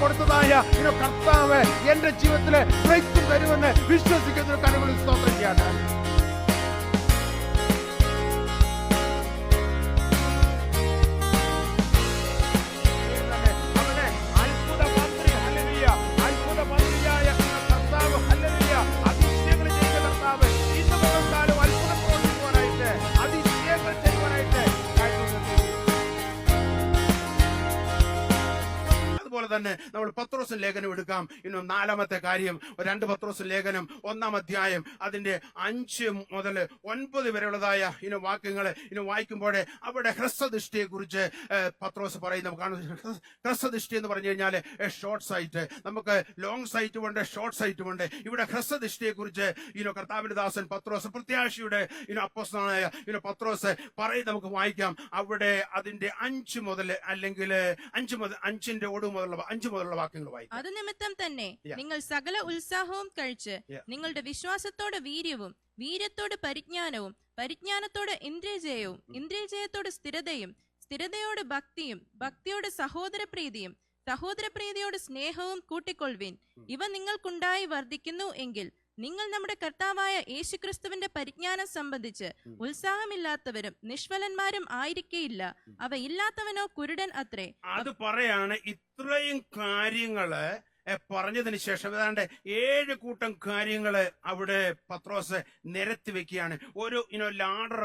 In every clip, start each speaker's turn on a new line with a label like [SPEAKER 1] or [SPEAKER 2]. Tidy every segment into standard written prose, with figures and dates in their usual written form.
[SPEAKER 1] കൊടുത്തതായ കർത്താവ് എന്റെ ജീവിതത്തിലെ ബ്രേക്കും തരുമെന്ന് വിശ്വസിക്കുന്ന കരങ്ങളിൽ സ്തോത്രം ചെയ്യാണ്. തന്നെ നമ്മൾ പത്രോസ് ലേഖനം എടുക്കാം. 4-ാമത്തെ കാര്യം, 2 പത്രോസ് ലേഖനം 1-ാം അധ്യായം അതിന്റെ 5 മുതൽ 9 വരെയുള്ളതായ വാക്യങ്ങൾ വായിക്കുമ്പോൾ അവിടെ ഹ്രസ്വദൃഷ്ടിയെ കുറിച്ച് പത്രോസ് പറയുന്നു. ഹ്രസ്വദൃഷ്ടി എന്ന് പറഞ്ഞു കഴിഞ്ഞാൽ ഷോർട്ട് സൈറ്റ്. നമുക്ക് ലോങ് സൈറ്റും ഉണ്ട്, ഷോർട്ട് സൈറ്റും ഉണ്ട്. ഇവിടെ ഹ്രസ്വദൃഷ്ടിയെ കുറിച്ച് കർത്താവിന്റെ ദാസൻ പത്രോസ്, പ്രത്യാശയുടെ അപ്പോസ്തലനായ പത്രോസ് പറയും. നമുക്ക് വായിക്കാം. അവിടെ അതിന്റെ 5 മുതൽ അല്ലെങ്കിൽ 5 മുതലുള്ള വാക്യങ്ങൾ വായിക്കാം.
[SPEAKER 2] അത് നിമിത്തം തന്നെ നിങ്ങൾ സകല ഉത്സാഹവും കഴിച്ച് നിങ്ങളുടെ വിശ്വാസത്തോടെ വീര്യവും, വീര്യത്തോട് പരിജ്ഞാനവും, പരിജ്ഞാനത്തോട് ഇന്ദ്രിയജയവും, ഇന്ദ്രിയജയത്തോട് സ്ഥിരതയും, സ്ഥിരതയോട് ഭക്തിയും, ഭക്തിയോട് സഹോദരപ്രീതിയും, സഹോദരപ്രീതിയോട് സ്നേഹവും കൂട്ടിക്കൊള്ളുവിൻ. ഇവ നിങ്ങൾക്കുണ്ടായി വർദ്ധിക്കുന്നു എങ്കിൽ നിങ്ങൾ നമ്മുടെ കർത്താവായ യേശുക്രിസ്തുവിന്റെ പരിജ്ഞാനം സംബന്ധിച്ച് ഉത്സാഹമില്ലാത്തവരും നിഷ്ഫലന്മാരും ആയിരിക്കയില്ല. അവ ഇല്ലാത്തവനോ കുരുടൻ അത്രേ.
[SPEAKER 1] അത് പറയാണ്. ഇത്രയും കാര്യങ്ങള് പറഞ്ഞതിന് ശേഷം ഏതാണ്ട് 7 കൂട്ടം കാര്യങ്ങള് അവിടെ പത്രോസ് നിരത്തി വെക്കുകയാണ്. ഒരു ലാഡർ,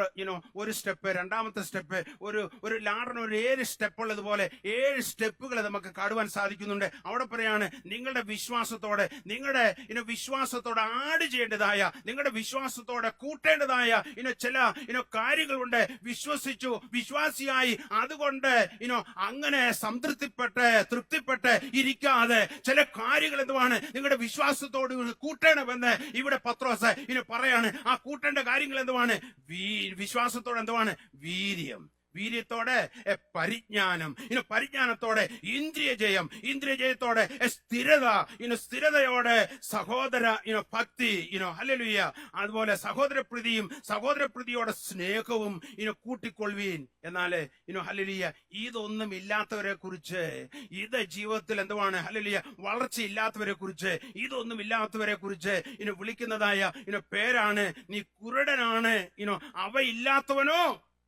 [SPEAKER 1] ഒരു സ്റ്റെപ്പ്, 2-ാമത്തെ സ്റ്റെപ്പ്, ഒരു ലാഡറിന് ഒരു 7 സ്റ്റെപ്പ് ഉള്ളതുപോലെ 7 സ്റ്റെപ്പുകൾ നമുക്ക് കാണുവാൻ സാധിക്കുന്നുണ്ട്. അവിടെ പറയാണ്, നിങ്ങളുടെ വിശ്വാസത്തോടെ, നിങ്ങളുടെ വിശ്വാസത്തോടെ ആഡ് ചെയ്യേണ്ടതായ, നിങ്ങളുടെ വിശ്വാസത്തോടെ കൂട്ടേണ്ടതായ ചില കാര്യങ്ങളുണ്ട്. വിശ്വസിച്ചു, വിശ്വാസിയായി, അതുകൊണ്ട് അങ്ങനെ തൃപ്തിപ്പെട്ട് ഇരിക്കാതെ ചില കാര്യങ്ങൾ എന്തുവാണ് നിങ്ങളുടെ വിശ്വാസത്തോട് കൂട്ടണമെന്ന് ഇവിടെ പത്രോസ് പറയാണ്. ആ കൂട്ടേണ്ട കാര്യങ്ങൾ എന്തുവാണ്? വിശ്വാസത്തോടെ എന്തുവാണ്? വീര്യം, വീര്യത്തോടെ പരിജ്ഞാനം, പരിജ്ഞാനത്തോടെ ഇന്ദ്രിയജയം, ഇന്ദ്രിയജയത്തോടെ സ്ഥിരത, സ്ഥിരതയോടെ സഹോദര ഭക്തി, ഹല്ലേലൂയ. അതുപോലെ സഹോദരപ്രീതിയും, സഹോദരപ്രീതിയോടെ സ്നേഹവും കൂട്ടിക്കൊള്ളുവീൻ. എന്നാല് ഹല്ലേലൂയ, ഇതൊന്നും ഇല്ലാത്തവരെ കുറിച്ച്, ഇത് ജീവിതത്തിൽ എന്തുവാണ്? ഹല്ലേലൂയ, വളർച്ചയില്ലാത്തവരെ കുറിച്ച്, ഇതൊന്നും ഇല്ലാത്തവരെ കുറിച്ച് വിളിക്കുന്നതായ പേരാണ് നീ കുരുടനാണ്, അവയില്ലാത്തവനോ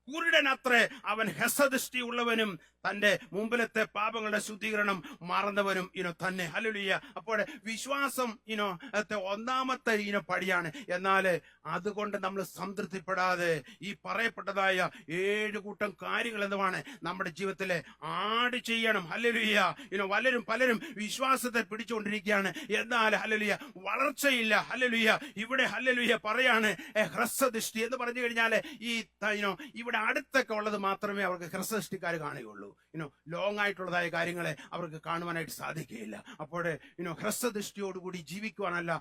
[SPEAKER 1] കുരുടനത്രേ. അവൻ ഹ്രസ്വദൃഷ്ടി ഉള്ളവനും തന്റെ മുമ്പിലത്തെ പാപങ്ങളുടെ ശുദ്ധീകരണം മറന്നവനും തന്നെ. ഹല്ലേലൂയ. അപ്പോൾ വിശ്വാസം 1-ാമത്തെ പടിയാണ്. എന്നാല് അതുകൊണ്ട് നമ്മൾ സംതൃപ്തിപ്പെടാതെ ഈ പറയപ്പെട്ടതായ 7 കൂട്ടം കാര്യങ്ങൾ എന്തുവാണ് നമ്മുടെ ജീവിതത്തിലെ ആഡ് ചെയ്യണം. ഹല്ലേലൂയ. പലരും വിശ്വാസത്തെ പിടിച്ചുകൊണ്ടിരിക്കുകയാണ്. എന്നാൽ ഹല്ലേലൂയ വളർച്ചയില്ല. ഹല്ലേലൂയ. ഇവിടെ ഹല്ലേലൂയ പറയാണ് ഹ്രസ്വദൃഷ്ടി എന്ന് പറഞ്ഞു കഴിഞ്ഞാല് ഇവിടെ അടുത്തൊക്കെ ഉള്ളത് മാത്രമേ അവർക്ക് ഹ്രസ്വദൃഷ്ടിക്കാർ കാണുകയുള്ളൂ. ലോങ് ആയിട്ടുള്ളതായ കാര്യങ്ങളെ അവർക്ക് കാണുവാനായിട്ട് സാധിക്കുകയില്ല. അപ്പോൾ ഹ്രസ്വദൃഷ്ടിയോടുകൂടി ജീവിക്കുവാനല്ല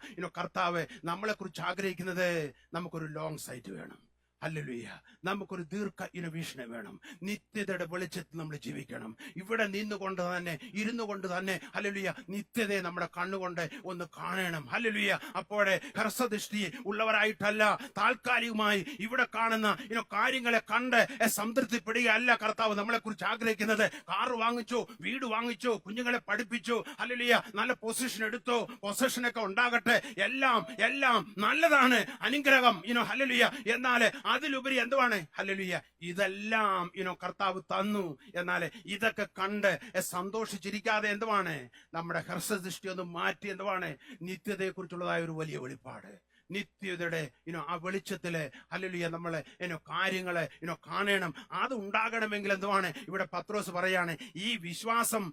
[SPEAKER 1] കർത്താവ് നമ്മളെ കുറിച്ച് ആഗ്രഹിക്കുന്നത്. നമുക്കൊരു ലോങ് സൈറ്റ് വേണം. ഹല്ലേലൂയ. നമുക്കൊരു ദീർഘ വീക്ഷണം വേണം. നിത്യതയുടെ വെളിച്ചത്തിൽ നമ്മൾ ജീവിക്കണം. ഇവിടെ നിന്നുകൊണ്ട് തന്നെ, ഇരുന്നു കൊണ്ട് തന്നെ ഹല്ലേലൂയ നിത്യതയെ നമ്മുടെ കണ്ണുകൊണ്ട് ഒന്ന് കാണണം. ഹല്ലേലൂയ. അപ്പോഴേ ഹ്രസ്വദൃഷ്ടി ഉള്ളവരായിട്ടല്ല, താൽക്കാലികമായി ഇവിടെ കാണുന്ന കാര്യങ്ങളെ കണ്ട് സംതൃപ്തിപ്പെടുകയല്ല കർത്താവ് നമ്മളെ കുറിച്ച് ആഗ്രഹിക്കുന്നത്. കാറ് വാങ്ങിച്ചു, വീട് വാങ്ങിച്ചു, കുഞ്ഞുങ്ങളെ പഠിപ്പിച്ചു, ഹല്ലേലൂയ നല്ല പൊസിഷൻ എടുത്തു, പൊസിഷനൊക്കെ ഉണ്ടാകട്ടെ, എല്ലാം നല്ലതാണ്, അനുഗ്രഹം, ഹല്ലേലൂയ. എന്നാൽ അതിലുപരി എന്തുവാണ്? ഹല്ലേലൂയ ഇതെല്ലാം കർത്താവ് തന്നു. എന്നാൽ ഇതൊക്കെ കണ്ട് സന്തോഷിച്ചിരിക്കാതെ എന്തുവാണ് നമ്മുടെ ഹ്രസ്വദൃഷ്ടി ഒന്ന് മാറ്റി എന്തുവാണ് നിത്യതയെ കുറിച്ചുള്ളതായ ഒരു വലിയ വെളിപ്പാട്, നിത്യതയുടെ ആ വെളിച്ചത്തില് ഹല്ലേലൂയ നമ്മളെ കാര്യങ്ങളെ കാണണം. അത് ഉണ്ടാകണമെങ്കിൽ എന്തുവാണ് ഇവിടെ പത്രോസ് പറയാണ്, ഈ വിശ്വാസം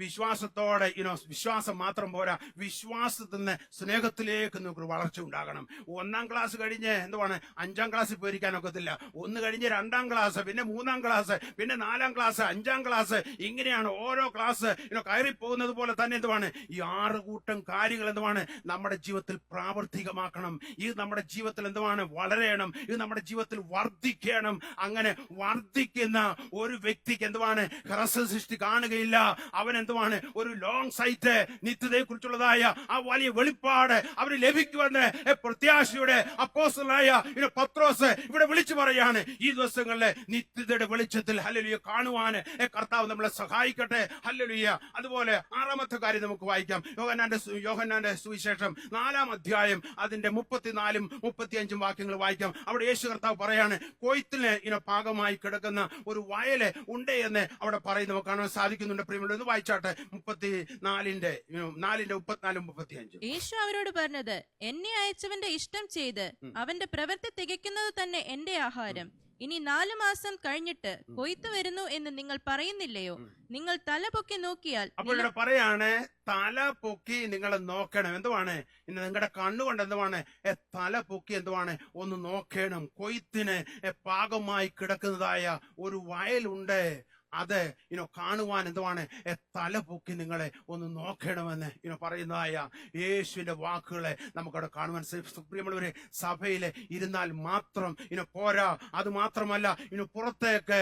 [SPEAKER 1] വിശ്വാസത്തോടെ വിശ്വാസം മാത്രം പോരാ, വിശ്വാസത്തിൽ നിന്ന് സ്നേഹത്തിലേക്ക് നമുക്ക് വളർച്ച ഉണ്ടാകണം. 1-ാം ക്ലാസ് കഴിഞ്ഞ് എന്തുവാണ് 5-ാം ക്ലാസ്സിൽ പോയിരിക്കാൻ ഒക്കത്തില്ല. 1 കഴിഞ്ഞ് 2-ാം ക്ലാസ്, പിന്നെ 3-ാം ക്ലാസ്, പിന്നെ 4-ാം ക്ലാസ്, 5-ാം ക്ലാസ്, ഇങ്ങനെയാണ് ഓരോ ക്ലാസ് കയറി പോകുന്നത് പോലെ തന്നെ എന്തുവാണ് ഈ 6 കൂട്ടം കാര്യങ്ങൾ എന്തുവാണ് നമ്മുടെ ജീവിതത്തിൽ പ്രാവർത്തികമാക്കണം. വളരണം, ഇത് നമ്മുടെ ജീവിതത്തിൽ എന്തുവാണ് വളരണം, ഇത് നമ്മുടെ ജീവിതത്തിൽ വർദ്ധിക്കണം. അങ്ങനെ വർദ്ധിക്കുന്ന ഒരു വ്യക്തിക്ക് എന്തുവാണ് ഹ്രസ്വ സൃഷ്ടി കാണുകയില്ല. അവൻ എന്തുവാണ് ഒരു ലോങ് സൈറ്റ്, നിത്യതയെ കുറിച്ചുള്ളതായ ആ വലിയ വെളിപ്പാട് അവന് ലഭിക്കുമെന്ന് പ്രത്യാശയുടെ അപ്പോസ്തലനായ പത്രോസ് ഇവിടെ വിളിച്ചു പറയാണ്. ഈ ദിവസങ്ങളിലെ നിത്യതയുടെ വെളിച്ചത്തിൽ ഹല്ലേലൂയ കാണുവാൻ കർത്താവ് നമ്മളെ സഹായിക്കട്ടെ. ഹല്ലേലൂയ. അതുപോലെ 6ാമത്തെ കാര്യം നമുക്ക് വായിക്കാം. യോഹന്നാന്റെ സുവിശേഷം 4-ാം അധ്യായം അതിന്റെ 34-ും 35-ഉം വാക്യങ്ങൾ വായിക്കാം. അവിടെ യേശു കർത്താവ് പറയാണ്, കൊയ്ത്തിന് പാകമായി കിടക്കുന്ന ഒരു വയല് ഉണ്ട് എന്ന് അവിടെ പറയുന്നത് നമുക്ക് കാണാൻ സാധിക്കുന്നുണ്ട്. പ്രിയമുള്ളവരെ, വായിച്ചാട്ടെ 34-ന്റെ 34-ും 35-ഉം.
[SPEAKER 2] യേശു അവരോട് പറഞ്ഞത്, എന്നെ അയച്ചവന്റെ ഇഷ്ടം ചെയ്ത് അവന്റെ പ്രവൃത്തി തികയ്ക്കുന്നത് തന്നെ എന്റെ ആഹാരം. ഇനി 4 മാസം കഴിഞ്ഞിട്ട് കൊയ്ത്ത് വരുന്നു എന്ന് നിങ്ങൾ പറയുന്നില്ലയോ? നിങ്ങൾ തല പൊക്കി നോക്കിയാൽ.
[SPEAKER 1] അപ്പോൾ ഇവിടെ പറയാണ്, തല പൊക്കി നിങ്ങൾ നോക്കണം. എന്തുവാണ്? ഇന്ന് നിങ്ങളുടെ കണ്ണുകൊണ്ട് എന്തുവാണ്? തല പൊക്കി എന്തുവാണ്? ഒന്ന് നോക്കണം. കൊയ്ത്തിന് പാകമായി കിടക്കുന്നതായ ഒരു വയലുണ്ട്. അത് കാണുവാൻ എന്തുവാണ്? തല പൊക്കി നിങ്ങളെ ഒന്ന് നോക്കണമെന്ന് പറയുന്നതായ യേശുവിന്റെ വാക്കുകളെ നമുക്കവിടെ കാണുവാൻ. പ്രിയമുള്ളവരെ, സഭയിൽ ഇരുന്നാൽ മാത്രം പോരാ. അത് മാത്രമല്ല, പുറത്തേക്ക്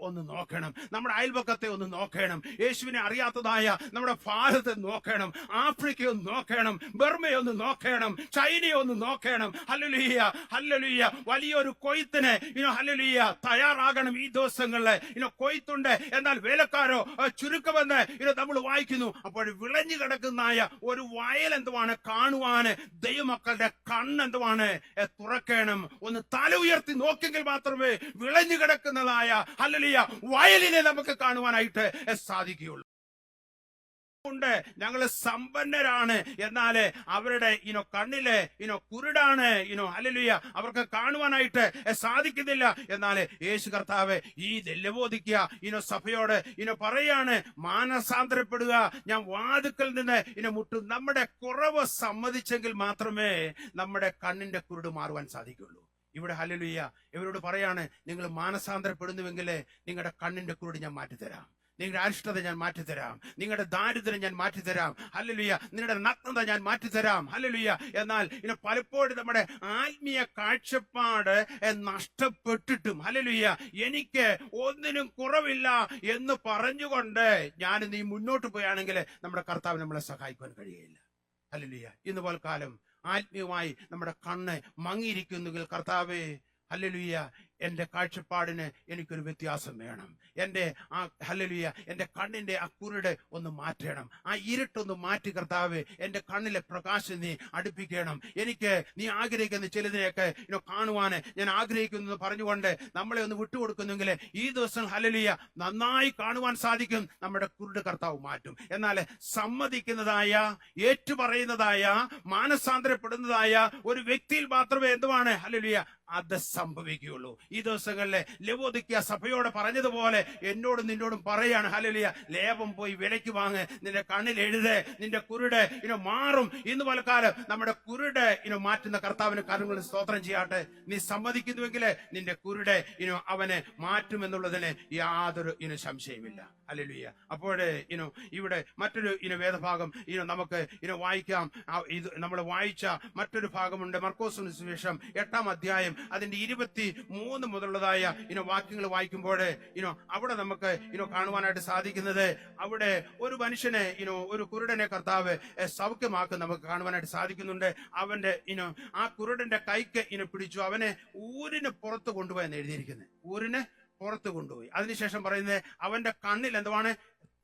[SPEAKER 1] ഒന്ന് നോക്കണം. നമ്മുടെ അയൽപക്കത്തെ ഒന്ന് നോക്കണം. യേശുവിനെ അറിയാത്തതായ നമ്മുടെ ഭാരതത്തെ നോക്കണം. ആഫ്രിക്കയെ ഒന്ന് നോക്കണം. ബർമയെ ഒന്ന് നോക്കണം. ചൈനയെ ഒന്ന് നോക്കണം. Hallelujah, hallelujah. വലിയൊരു കൊയ്ത്തിന് ഹല്ലേലൂയ തയ്യാറാകണം. ഈ ദിവസങ്ങളില് കൊയ്ത്തുണ്ട്, എന്നാൽ വേലക്കാരോ ചുരുക്കമെന്ന് നമ്മൾ വായിക്കുന്നു. അപ്പോൾ വിളഞ്ഞു കിടക്കുന്നതായ ഒരു വയൽ എന്തുവാണ് കാണുവാന് ദൈവമക്കളുടെ കണ്ണെന്തുവാണ് തുറക്കണം. ഒന്ന് തല ഉയർത്തി നോക്കിയെങ്കിൽ മാത്രമേ വിളഞ്ഞു കിടക്കുന്നതായ ഹല്ലേലൂയ വയലിനെ നമുക്ക് കാണുവാനായിട്ട് സാധിക്കുകയുള്ളൂ. ഉണ്ട്, ഞങ്ങള് സമ്പന്നരാണ്, എന്നാല് അവരുടെ കണ്ണിലെ കുരുടാണ്. ഹല്ലേലൂയ, അവർക്ക് കാണുവാനായിട്ട് സാധിക്കുന്നില്ല. എന്നാല് യേശു കർത്താവ് ഈ ലവോദിക്ക സഭയോട് പറയാണ്, മാനസാന്തരപ്പെടുക, ഞാൻ വാതിക്കൽ നിന്ന് മുട്ടും. നമ്മുടെ കുറവ് സമ്മതിച്ചെങ്കിൽ മാത്രമേ നമ്മുടെ കണ്ണിന്റെ കുരുട് മാറുവാൻ സാധിക്കുള്ളൂ. ഇവിടെ ഹല്ലേലൂയ ഇവരോട് പറയാണ്, നിങ്ങൾ മാനസാന്തരപ്പെടുന്നുവെങ്കിൽ നിങ്ങളുടെ കണ്ണിന്റെ കുരുട് ഞാൻ മാറ്റിത്തരാം. നിങ്ങളുടെ അരിഷ്ടത ഞാൻ മാറ്റിത്തരാം. നിങ്ങളുടെ ദാരിദ്ര്യം ഞാൻ മാറ്റിത്തരാം. ഹല്ലേലൂയ. നിങ്ങളുടെ നഗ്നത ഞാൻ മാറ്റിത്തരാം. ഹല്ലേലൂയ. എന്നാൽ പലപ്പോഴും നമ്മുടെ ആത്മീയ കാഴ്ചപ്പാട് നഷ്ടപ്പെട്ടിട്ടും ഹല്ലേലൂയ എനിക്ക് ഒന്നിനും കുറവില്ല എന്ന് പറഞ്ഞുകൊണ്ട് ഞാൻ നീ മുന്നോട്ട് പോയാണെങ്കിൽ നമ്മുടെ കർത്താവ് നമ്മളെ സഹായിക്കാൻ കഴിയുകയില്ല. ഹല്ലേലൂയ. ഇന്ന് പോൽക്കാലം ആത്മീയമായി നമ്മുടെ കണ്ണ് മങ്ങിയിരിക്കുന്നെങ്കിൽ കർത്താവേ ഹല്ലേലൂയ എന്റെ കാഴ്ചപ്പാടിന് എനിക്കൊരു വ്യത്യാസം വേണം. എന്റെ ഹല്ലേലൂയ എന്റെ കണ്ണിന്റെ ആ കുരുട് ഒന്ന് മാറ്റണം. ആ ഇരുട്ടൊന്ന് മാറ്റി കർത്താവ് എന്റെ കണ്ണിലെ പ്രകാശം നീ അടുപ്പിക്കണം. എനിക്ക് നീ ആഗ്രഹിക്കുന്ന ചിലതിനെയൊക്കെ കാണുവാന് ഞാൻ ആഗ്രഹിക്കുന്നു പറഞ്ഞുകൊണ്ട് നമ്മളെ ഒന്ന് വിട്ടുകൊടുക്കുന്നെങ്കിൽ ഈ ദിവസം ഹല്ലേലൂയ നന്നായി കാണുവാൻ സാധിക്കും. നമ്മുടെ കുരുട് കർത്താവ് മാറ്റും. എന്നാൽ സമ്മതിക്കുന്നതായ, ഏറ്റുപറയുന്നതായ, മാനസാന്തരപ്പെടുന്നതായ ഒരു വ്യക്തിയിൽ മാത്രമേ എന്തുവാണ് ഹല്ലേലൂയ അത് സംഭവിക്കുകയുള്ളൂ. ഈ ദിവസങ്ങളിലെ ലവോദിക്ക സഭയോട് പറഞ്ഞതുപോലെ എന്നോടും നിന്നോടും പറയാണ്, ഹല്ലേലൂയ ലേപം പോയി വിലയ്ക്ക് വാങ്ങ്, നിന്റെ കണ്ണിൽ എഴുത്, നിന്റെ കുരുട് മാറും. ഇന്ന് പലക്കാലം നമ്മുടെ കുരുട് മാറ്റുന്ന കർത്താവിന് കരങ്ങളിൽ സ്തോത്രം ചെയ്യാട്ടെ. നീ സമ്മതിക്കുന്നുവെങ്കിൽ നിന്റെ കുരുട് അവനെ മാറ്റുമെന്നുള്ളതിന് യാതൊരു സംശയമില്ല. ഹല്ലേലൂയ. അപ്പോഴേ ഇവിടെ മറ്റൊരു വേദഭാഗം നമുക്ക് വായിക്കാം. ഇത് നമ്മൾ വായിച്ച മറ്റൊരു ഭാഗമുണ്ട്. മർക്കോസിന് സുവിശേഷം 8-ാം അധ്യായം അതിന്റെ 23 മുതലുള്ളതായ വാക്യങ്ങൾ വായിക്കുമ്പോൾ അവിടെ നമുക്ക് കാണുവാനായിട്ട് സാധിക്കുന്നത്, അവിടെ ഒരു മനുഷ്യനെ ഒരു കുരുടനെ കർത്താവ് സൗഖ്യമാക്കി നമുക്ക് കാണുവാനായിട്ട് സാധിക്കുന്നുണ്ട്. അവന്റെ ആ കുരുടന്റെ കൈക്ക് പിടിച്ചു, അവനെ ഊരിന് പുറത്ത് കൊണ്ടുപോയെന്ന് എഴുതിയിരിക്കുന്നത്. ഊരിന് പുറത്ത് കൊണ്ടുപോയി. അതിനുശേഷം പറയുന്നത് അവന്റെ കണ്ണിൽ എന്തുവാണ്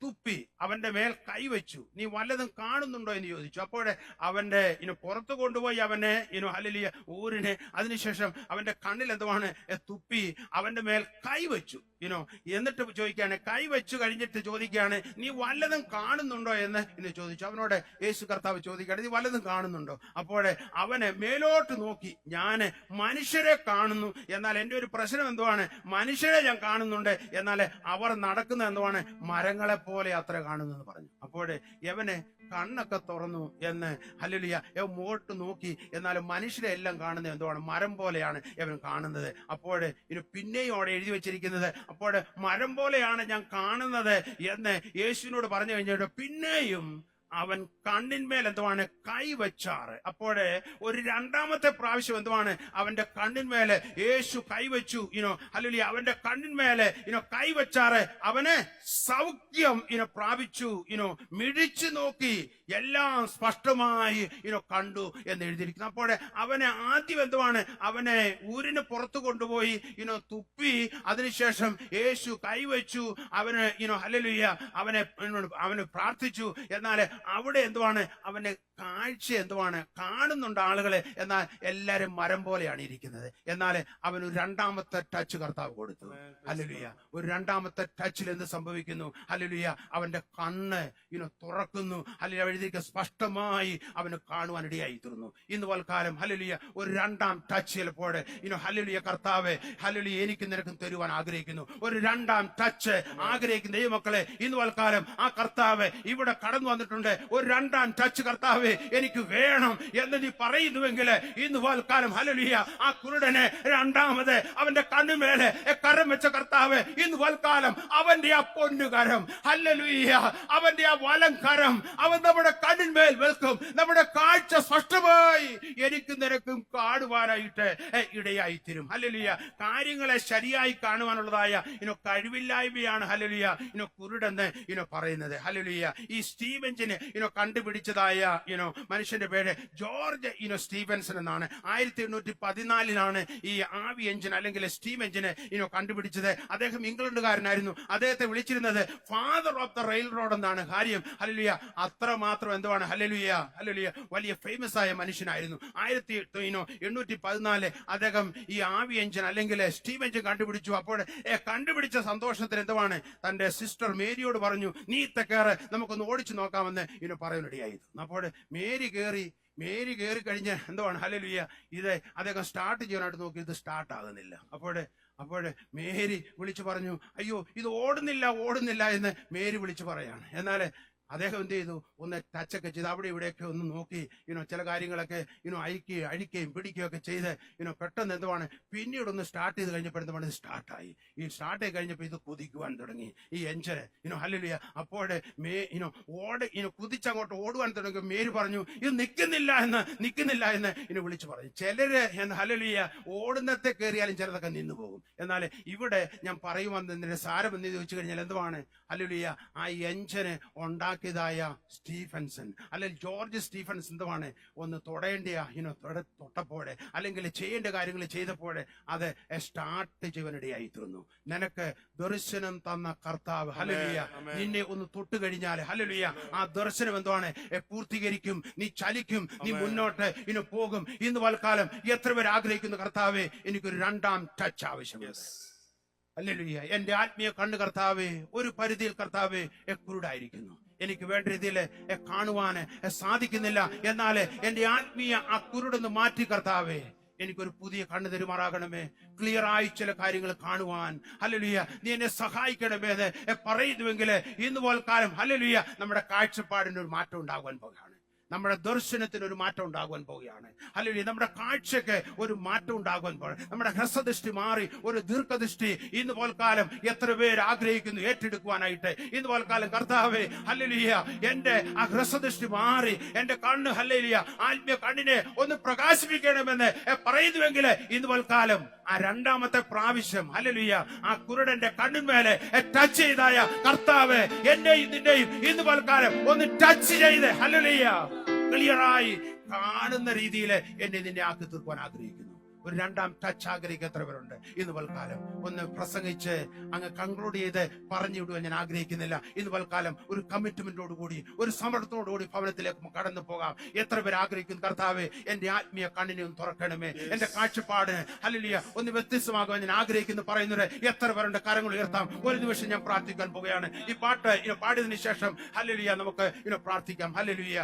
[SPEAKER 1] തുപ്പി അവന്റെ മേൽ കൈവച്ചു. നീ വല്ലതും കാണുന്നുണ്ടോ എന്ന് ചോദിച്ചു. അപ്പോഴേ അവന്റെ പുറത്തു കൊണ്ടുപോയി അവനെ ഹല്ലേലൂയ ഊരിനെ. അതിനുശേഷം അവന്റെ കണ്ണിൽ എന്തുവാണ് തുപ്പി അവന്റെ മേൽ കൈവച്ചു. എന്നിട്ട് ചോദിക്കുകയാണ്, കൈവച്ചു കഴിഞ്ഞിട്ട് ചോദിക്കുകയാണ്, നീ വല്ലതും കാണുന്നുണ്ടോ എന്ന് ചോദിച്ചു. അവനോട് യേശു കർത്താവ് ചോദിക്കുകയാണ്, നീ വല്ലതും കാണുന്നുണ്ടോ? അപ്പോഴേ അവനെ മേലോട്ട് നോക്കി, ഞാൻ മനുഷ്യരെ കാണുന്നു, എന്നാൽ എന്റെ ഒരു പ്രശ്നം എന്തുവാണ്, മനുഷ്യരെ ഞാൻ കാണുന്നുണ്ട്, എന്നാൽ അവർ നടക്കുന്ന എന്തുവാണ് മരങ്ങളെ പോലെ അത്ര കാണുന്നു പറഞ്ഞു. അപ്പോഴേ യവനെ കണ്ണൊക്കെ തുറന്നു എന്ന് ഹല്ലേലൂയ മുഖോട്ട് നോക്കി, എന്നാലും മനുഷ്യരെ എല്ലാം കാണുന്നത് എന്തുവാണ്, മരം പോലെയാണ് അവൻ കാണുന്നത്. അപ്പോഴേ പിന്നെയും അവിടെ എഴുതി വെച്ചിരിക്കുന്നത്, അപ്പോഴേ മരം പോലെയാണ് ഞാൻ കാണുന്നത് എന്ന് യേശുവിനോട് പറഞ്ഞു കഴിഞ്ഞിട്ട് പിന്നെയും അവൻ കണ്ണിന്മേൽ എന്തുവാണ് കൈവച്ചാറ്. അപ്പോഴേ ഒരു രണ്ടാമത്തെ പ്രാവശ്യം എന്തുവാണ് അവന്റെ കണ്ണിന്മേലെ യേശു കൈവച്ചു. ഹല്ലേലൂയ. അവന്റെ കണ്ണിന്മേലെ കൈവച്ചാറ് അവന് സൗഖ്യം പ്രാപിച്ചു. മിഴിച്ചു നോക്കി എല്ലാം സ്പഷ്ടമായി കണ്ടു എന്ന് എഴുതിയിരിക്കുന്നു. അപ്പോഴേ അവനെ ആദ്യം എന്തുവാണ് അവനെ ഊരിന് പുറത്തു കൊണ്ടുപോയി തുപ്പി, അതിനുശേഷം യേശു കൈവച്ചു. അവന് ഹല്ലേലൂയ അവന് പ്രാർത്ഥിച്ചു. എന്നാൽ അവിടെ എന്തുവാണ് അവന്റെ കാഴ്ച എന്തുവാണ് കാണുന്നുണ്ട് ആളുകളെ, എന്നാൽ എല്ലാരും മരം പോലെയാണ് ഇരിക്കുന്നത്. എന്നാൽ അവൻ ഒരു രണ്ടാമത്തെ ടച്ച് കർത്താവ് കൊടുത്തു. ഹല്ലേലൂയ. ഒരു രണ്ടാമത്തെ ടച്ചിൽ എന്ത് സംഭവിക്കുന്നു? ഹല്ലേലൂയ. അവന്റെ കണ്ണ് തുറക്കുന്നു. ഹല്ലേലൂയ. എഴുതിയിരിക്കുന്ന സ്പഷ്ടമായി അവന് കാണുവാൻ ഇടയായി തീർന്നു. ഇന്ന് വൽക്കാലം ഹല്ലേലൂയ ഒരു രണ്ടാം ടച്ച് ചിലപ്പോൾ ഹല്ലേലൂയ കർത്താവ് ഹല്ലേലൂയ എനിക്ക് നിനക്കും തരുവാൻ ആഗ്രഹിക്കുന്നു. ഒരു രണ്ടാം ടച്ച് ആഗ്രഹിക്കുന്ന ദൈവമക്കളെ, ഇന്ന് വൽക്കാലം ആ കർത്താവ് ഇവിടെ കടന്നു വന്നിട്ടുണ്ട്. ഒരു രണ്ടാം ടച്ച് കർത്താവ് എനിക്ക് വേണം എന്ന് നീ പറയുന്നുവെങ്കിൽ ഇന്ന് വൽക്കാലം ഹല്ലേലൂയ ആ കുരുടനെ രണ്ടാമത് അവന്റെ കണ്ണുമേലെ കരം വെച്ച കർത്താവ് ഇന്ന് വൽക്കാലം അവന്റെ ആ പൊന്നുകരം, ഹല്ലേലൂയ, അവന്റെ ആ വലം കരം അവൻ നമ്മുടെ കണ്ണിന്മേൽ വെൽക്കും. നമ്മുടെ കാഴ്ച സ്പഷ്ടമായി എനിക്ക് നിനക്കും കാണുവാനായിട്ട് ഇടയായി തീരും. ഹല്ലേലൂയ. കാര്യങ്ങളെ ശരിയായി കാണുവാനുള്ളതായ കഴിവില്ലായ്മയാണ് ഹല്ലേലൂയ കുരുടെന്ന് പറയുന്നത്. ഹല്ലേലൂയ. ഈ സ്റ്റീവൻസിന് കണ്ടുപിടിച്ചതായ മനുഷ്യന്റെ പേര് ജോർജ് സ്റ്റീവൻസൺ എന്നാണ്. 1814 ഈ ആവി എഞ്ചിൻ അല്ലെങ്കിൽ സ്റ്റീം എഞ്ചിന് കണ്ടുപിടിച്ചത്. അദ്ദേഹം ഇംഗ്ലണ്ടുകാരനായിരുന്നു. അദ്ദേഹത്തെ വിളിച്ചിരുന്നത് father of the rail road എന്നാണ്. കാര്യം ഹല്ലേലൂയ അത്രമാത്രം എന്തുവാണ് ഹല്ലേലൂയ ഹല്ലേലൂയ വലിയ ഫേമസ് ആയ മനുഷ്യനായിരുന്നു. 1814 അദ്ദേഹം ഈ ആവി എഞ്ചിൻ അല്ലെങ്കിൽ സ്റ്റീം എഞ്ചിൻ കണ്ടുപിടിച്ചു. അപ്പോൾ കണ്ടുപിടിച്ച സന്തോഷത്തിൽ എന്തുവാണ് തന്റെ സിസ്റ്റർ മേരിയോട് പറഞ്ഞു, നീ കയറ്, നമുക്കൊന്ന് ഓടിച്ചു നോക്കാമെന്ന് പറയാനിടയായി. അപ്പോൾ മേരി കയറി കഴിഞ്ഞ് എന്തുവാണ് ഹല്ലേലൂയ ഇത് അദ്ദേഹം സ്റ്റാർട്ട് ചെയ്യാനായിട്ട് നോക്കി, ഇത് സ്റ്റാർട്ട് ആകുന്നില്ല. അപ്പോൾ മേരി വിളിച്ചു പറഞ്ഞു, അയ്യോ ഇത് ഓടുന്നില്ല എന്ന് മേരി വിളിച്ചു പറയാണ്. എന്നാൽ അദ്ദേഹം എന്ത് ചെയ്തു, ഒന്ന് ടച്ചൊക്കെ ചെയ്ത് അവിടെ ഇവിടെയൊക്കെ ഒന്ന് നോക്കി ചില കാര്യങ്ങളൊക്കെ അഴിക്കുകയും പിടിക്കുകയും ഒക്കെ ചെയ്ത് പെട്ടെന്ന് എന്തുവാണ് പിന്നീട് ഒന്ന് സ്റ്റാർട്ട് ചെയ്ത് കഴിഞ്ഞപ്പോൾ എന്തുവാണ് ഇത് സ്റ്റാർട്ടായി. ഈ സ്റ്റാർട്ട് ചെയ്ത് കഴിഞ്ഞപ്പോൾ ഇത് കുതിക്കുവാൻ തുടങ്ങി ഈ എഞ്ചിന് ഹല്ലേലൂയ. അപ്പോഴേ കുതിച്ചങ്ങോട്ട് ഓടുവാൻ തുടങ്ങി. മേരി പറഞ്ഞു ഇത് നിൽക്കുന്നില്ല എന്ന് വിളിച്ചു പറഞ്ഞു. ചിലര് ഹല്ലേലൂയ ഓടുന്നത്തെ കയറിയാലും ചിലതൊക്കെ നിന്നു പോകും. എന്നാൽ ഇവിടെ ഞാൻ പറയുവാൻ സാരം എന്ന് ചോദിച്ചു കഴിഞ്ഞാൽ എന്തുവാണ് ഹല്ലേലൂയ ആ എഞ്ചിന് ഉണ്ടാക്കിയതായ സ്റ്റീഫൻസൺ അല്ലെങ്കിൽ ജോർജ് സ്റ്റീഫൻസ് എന്തുവാണ് ഒന്ന് തൊട്ടപ്പോഴെ അല്ലെങ്കിൽ ചെയ്യേണ്ട കാര്യങ്ങൾ ചെയ്തപ്പോഴെ അത് സ്റ്റാർട്ട് ചെയ്യാനിടയായി തീർന്നു. നിനക്ക് ദർശനം തന്ന കർത്താവ് ഹല്ലേലൂയ നിന്നെ ഒന്ന് തൊട്ട് കഴിഞ്ഞാൽ ഹല്ലേലൂയ ആ ദർശനം എന്തുവാണ് പൂർത്തീകരിക്കും. നീ ചലിക്കും, നീ മുന്നോട്ട് പോകും. ഇന്ന് വൽക്കാലം എത്ര പേർ ആഗ്രഹിക്കുന്നു, കർത്താവേ എനിക്കൊരു രണ്ടാം ടച്ച് ആവശ്യമുണ്ട്. ഹല്ലേലൂയ. എന്റെ ആത്മീയ കണ്ണ് കർത്താവേ ഒരു പരിധിയിൽ കർത്താവേ കുരുടായിരിക്കുന്നു. എനിക്ക് വേണ്ട രീതിയിൽ കാണുവാന് സാധിക്കുന്നില്ല. എന്നാൽ എന്റെ ആത്മീയ ആ കുരുടൊന്ന് മാറ്റി കർത്താവേ എനിക്കൊരു പുതിയ കണ്ണ് തരുമാറാകണമേ. ക്ലിയർ ആയി ചില കാര്യങ്ങൾ കാണുവാൻ ഹല്ലേലൂയ നീ എന്നെ സഹായിക്കണമേ എന്ന് പറയുന്നുവെങ്കിൽ ഇന്ന് പോൽക്കാലം ഹല്ലേലൂയ നമ്മുടെ കാഴ്ചപ്പാടിന് ഒരു മാറ്റം ഉണ്ടാകുവാൻ പോകുകയാണ്. നമ്മുടെ ദർശനത്തിന് ഒരു മാറ്റം ഉണ്ടാകുവാൻ പോവുകയാണ്. ഹല്ലേലൂയ. നമ്മുടെ കാഴ്ചക്ക് ഒരു മാറ്റം ഉണ്ടാകുവാൻ പോകും. നമ്മുടെ ഹ്രസ്വദൃഷ്ടി മാറി ഒരു ദീർഘദൃഷ്ടി ഇന്ന് പോൽക്കാലം എത്ര പേര് ആഗ്രഹിക്കുന്നു ഏറ്റെടുക്കുവാനായിട്ട്. ഇന്ന് പോൽക്കാലം കർത്താവേ ഹല്ലേലൂയ എന്റെ ആ ഹ്രസ്വദൃഷ്ടി മാറി എന്റെ കണ്ണ് ഹല്ലേലൂയ ആത്മീയ കണ്ണിനെ ഒന്ന് പ്രകാശിപ്പിക്കണമെന്ന് പറയുന്നുവെങ്കിൽ ഇന്ന് പോൽക്കാലം ആ രണ്ടാമത്തെ പ്രാവശ്യം ഹല്ലേലൂയ ആ കുരുടന്റെ കണ്ണിന്മേലെ ടച്ച് ചെയ്തായ കർത്താവ് എന്റെയും നിന്റെയും ഇന്ന് പോൽക്കാലം ഒന്ന് ടച്ച് ചെയ്ത് ഹല്ലേലൂയ ക്ലിയറായി കാണുന്ന രീതിയിൽ എന്നെ നിന്നെ ആക്കി തീർക്കുവാൻ ആഗ്രഹിക്കുന്നു. ഒരു രണ്ടാം ടച്ച് ആഗ്രഹിക്കുക എത്ര പേരുണ്ട്? ഇന്ന് വൽക്കാലം ഒന്ന് പ്രസംഗിച്ച് അങ്ങ് കൺക്ലൂഡ് ചെയ്ത് പറഞ്ഞു വിടുവാൻ ഞാൻ ആഗ്രഹിക്കുന്നില്ല. ഇന്ന് വൽക്കാലം ഒരു കമ്മിറ്റ്മെന്റോടുകൂടി ഒരു സമർത്ഥത്തോടുകൂടി ഭവനത്തിലേക്ക് കടന്നു പോകാം. എത്ര പേര് ആഗ്രഹിക്കുന്നു, കർത്താവേ എന്റെ ആത്മീയ കണ്ണിനെ ഒന്ന് തുറക്കണമേ, എന്റെ കാഴ്ചപ്പാട് ഹല്ലേലൂയ ഒന്ന് വ്യത്യസ്തമാകുവാൻ ഞാൻ ആഗ്രഹിക്കുന്നു പറയുന്നത് എത്ര പേരുണ്ട്? കരങ്ങൾ ഉയർത്താം. ഒരു നിമിഷം ഞാൻ പ്രാർത്ഥിക്കാൻ പോവുകയാണ്. ഈ പാട്ട് പാടിയതിനു ശേഷം ഹല്ലേലൂയ നമുക്ക് പ്രാർത്ഥിക്കാം. ഹല്ലേലൂയ.